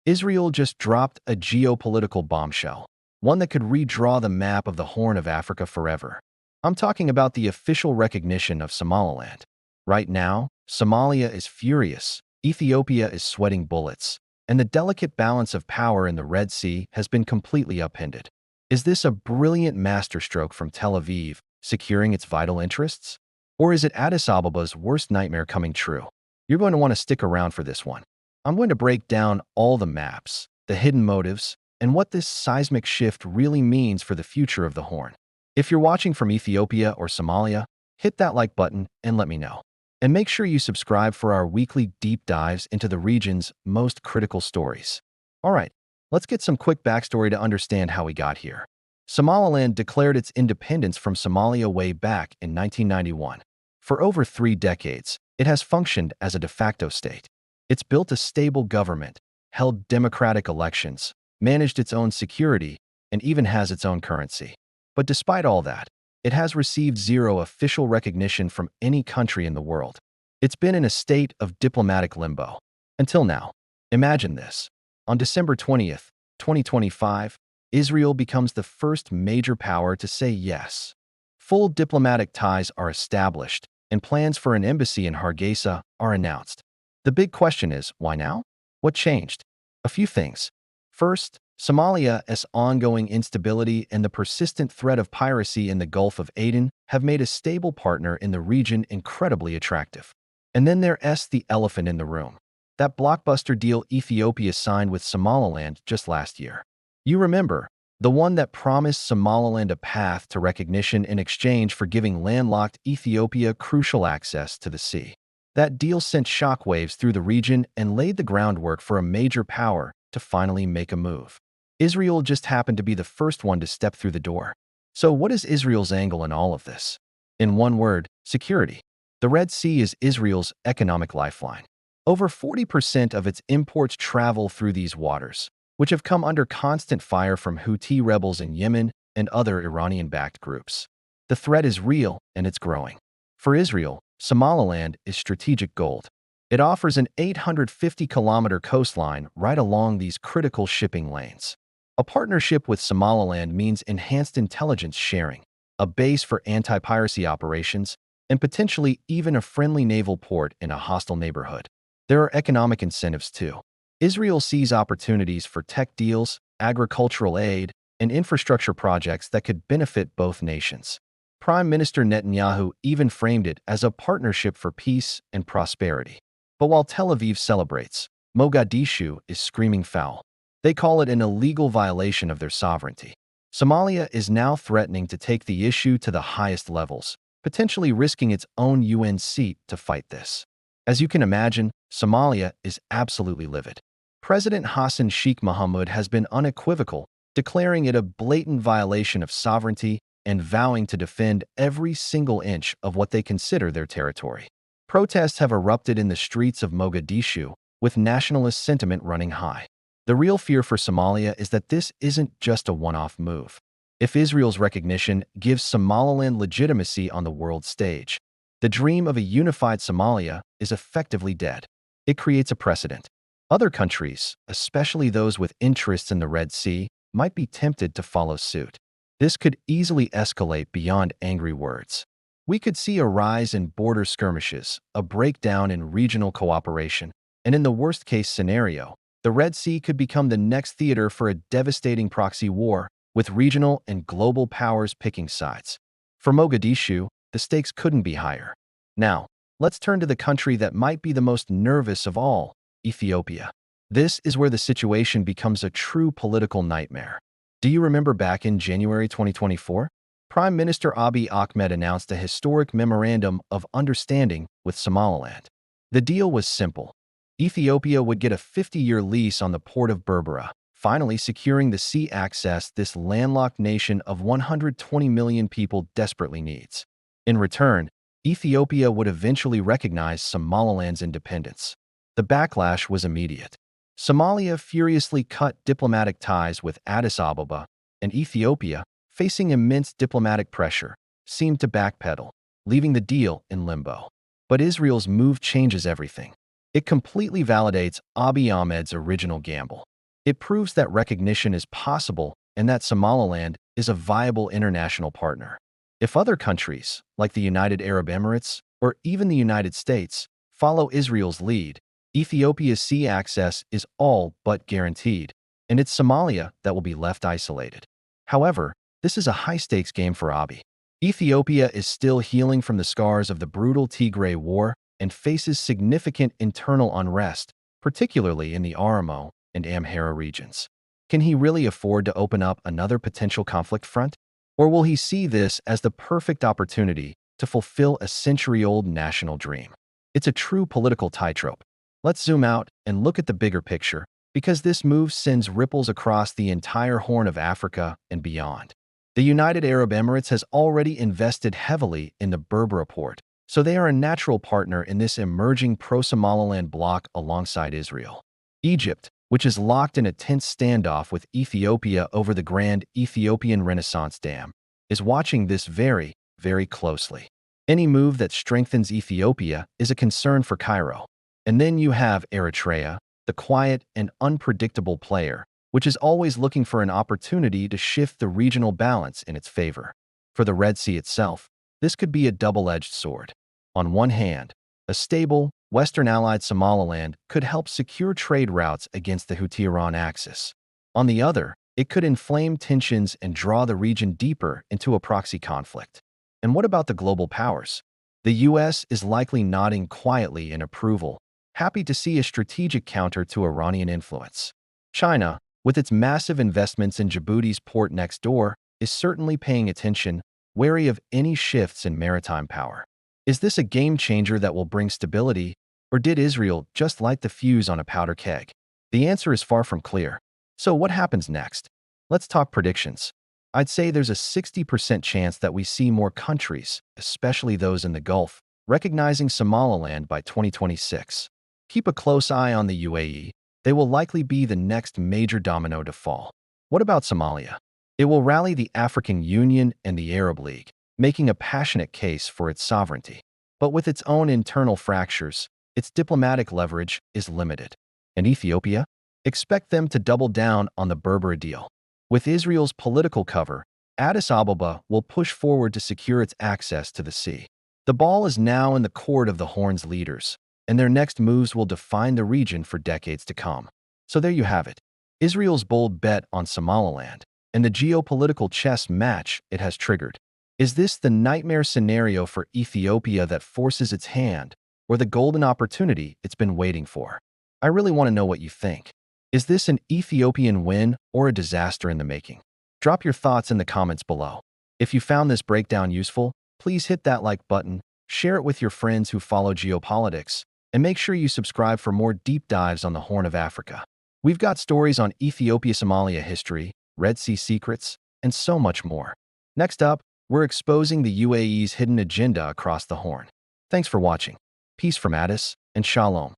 Israel just dropped a geopolitical bombshell, one that could redraw the map of the Horn of Africa forever. I'm talking about the official recognition of Somaliland. Right now, Somalia is furious, Ethiopia is sweating bullets, and the delicate balance of power in the Red Sea has been completely upended. Is this a brilliant masterstroke from Tel Aviv, securing its vital interests? Or is it Addis Abeba's worst nightmare coming true? You're going to want to stick around for this one. I'm going to break down all the maps, the hidden motives, and what this seismic shift really means for the future of the Horn. If you're watching from Ethiopia or Somalia, hit that like button and let me know. And make sure you subscribe for our weekly deep dives into the region's most critical stories. All right, let's get some quick backstory to understand how we got here. Somaliland declared its independence from Somalia way back in 1991. For over 3 decades, it has functioned as a de facto state. It's built a stable government, held democratic elections, managed its own security, and even has its own currency. But despite all that, it has received zero official recognition from any country in the world. It's been in a state of diplomatic limbo. Until now. Imagine this. On December 20th, 2025, Israel becomes the first major power to say yes. Full diplomatic ties are established, and plans for an embassy in Hargeisa are announced. The big question is, why now? What changed? A few things. First, Somalia's ongoing instability and the persistent threat of piracy in the Gulf of Aden have made a stable partner in the region incredibly attractive. And then there's the elephant in the room. That blockbuster deal Ethiopia signed with Somaliland just last year. You remember, the one that promised Somaliland a path to recognition in exchange for giving landlocked Ethiopia crucial access to the sea. That deal sent shockwaves through the region and laid the groundwork for a major power to finally make a move. Israel just happened to be the first one to step through the door. So what is Israel's angle in all of this? In one word, security. The Red Sea is Israel's economic lifeline. Over 40% of its imports travel through these waters, which have come under constant fire from Houthi rebels in Yemen and other Iranian-backed groups. The threat is real and it's growing. For Israel, Somaliland is strategic gold. It offers an 850-kilometer coastline right along these critical shipping lanes. A partnership with Somaliland means enhanced intelligence sharing, a base for anti-piracy operations, and potentially even a friendly naval port in a hostile neighborhood. There are economic incentives too. Israel sees opportunities for tech deals, agricultural aid, and infrastructure projects that could benefit both nations. Prime Minister Netanyahu even framed it as a partnership for peace and prosperity. But while Tel Aviv celebrates, Mogadishu is screaming foul. They call it an illegal violation of their sovereignty. Somalia is now threatening to take the issue to the highest levels, potentially risking its own UN seat to fight this. As you can imagine, Somalia is absolutely livid. President Hassan Sheikh Mohamud has been unequivocal, declaring it a blatant violation of sovereignty and vowing to defend every single inch of what they consider their territory. Protests have erupted in the streets of Mogadishu, with nationalist sentiment running high. The real fear for Somalia is that this isn't just a one-off move. If Israel's recognition gives Somaliland legitimacy on the world stage, the dream of a unified Somalia is effectively dead. It creates a precedent. Other countries, especially those with interests in the Red Sea, might be tempted to follow suit. This could easily escalate beyond angry words. We could see a rise in border skirmishes, a breakdown in regional cooperation, and in the worst-case scenario, the Red Sea could become the next theater for a devastating proxy war, with regional and global powers picking sides. For Mogadishu, the stakes couldn't be higher. Now, let's turn to the country that might be the most nervous of all, Ethiopia. This is where the situation becomes a true political nightmare. Do you remember back in January 2024? Prime Minister Abiy Ahmed announced a historic memorandum of understanding with Somaliland. The deal was simple. Ethiopia would get a 50-year lease on the port of Berbera, finally securing the sea access this landlocked nation of 120 million people desperately needs. In return, Ethiopia would eventually recognize Somaliland's independence. The backlash was immediate. Somalia furiously cut diplomatic ties with Addis Ababa, and Ethiopia, facing immense diplomatic pressure, seemed to backpedal, leaving the deal in limbo. But Israel's move changes everything. It completely validates Abiy Ahmed's original gamble. It proves that recognition is possible and that Somaliland is a viable international partner. If other countries, like the United Arab Emirates or even the United States, follow Israel's lead, Ethiopia's sea access is all but guaranteed, and it's Somalia that will be left isolated. However, this is a high-stakes game for Abiy. Ethiopia is still healing from the scars of the brutal Tigray War and faces significant internal unrest, particularly in the Oromo and Amhara regions. Can he really afford to open up another potential conflict front? Or will he see this as the perfect opportunity to fulfill a century-old national dream? It's a true political tightrope. Let's zoom out and look at the bigger picture, because this move sends ripples across the entire Horn of Africa and beyond. The United Arab Emirates has already invested heavily in the Berbera port, so they are a natural partner in this emerging pro-Somaliland bloc alongside Israel. Egypt, which is locked in a tense standoff with Ethiopia over the Grand Ethiopian Renaissance Dam, is watching this very, very closely. Any move that strengthens Ethiopia is a concern for Cairo. And then you have Eritrea, the quiet and unpredictable player, which is always looking for an opportunity to shift the regional balance in its favor. For the Red Sea itself, this could be a double-edged sword. On one hand, a stable, Western-allied Somaliland could help secure trade routes against the Houthi-Iran axis. On the other, it could inflame tensions and draw the region deeper into a proxy conflict. And what about the global powers? The US is likely nodding quietly in approval, happy to see a strategic counter to Iranian influence. China, with its massive investments in Djibouti's port next door, is certainly paying attention, wary of any shifts in maritime power. Is this a game changer that will bring stability, or did Israel just light the fuse on a powder keg? The answer is far from clear. So what happens next? Let's talk predictions. I'd say there's a 60% chance that we see more countries, especially those in the Gulf, recognizing Somaliland by 2026. Keep a close eye on the UAE. They will likely be the next major domino to fall. What about Somalia? It will rally the African Union and the Arab League, making a passionate case for its sovereignty. But with its own internal fractures, its diplomatic leverage is limited. And Ethiopia? Expect them to double down on the Berbera deal. With Israel's political cover, Addis Ababa will push forward to secure its access to the sea. The ball is now in the court of the Horn's leaders, and their next moves will define the region for decades to come. So there you have it, Israel's bold bet on Somaliland, and the geopolitical chess match it has triggered. Is this the nightmare scenario for Ethiopia that forces its hand, or the golden opportunity it's been waiting for? I really want to know what you think. Is this an Ethiopian win or a disaster in the making? Drop your thoughts in the comments below. If you found this breakdown useful, please hit that like button, share it with your friends who follow geopolitics, and make sure you subscribe for more deep dives on the Horn of Africa. We've got stories on Ethiopia-Somalia history, Red Sea secrets, and so much more. Next up, we're exposing the UAE's hidden agenda across the Horn. Thanks for watching. Peace from Addis, and Shalom.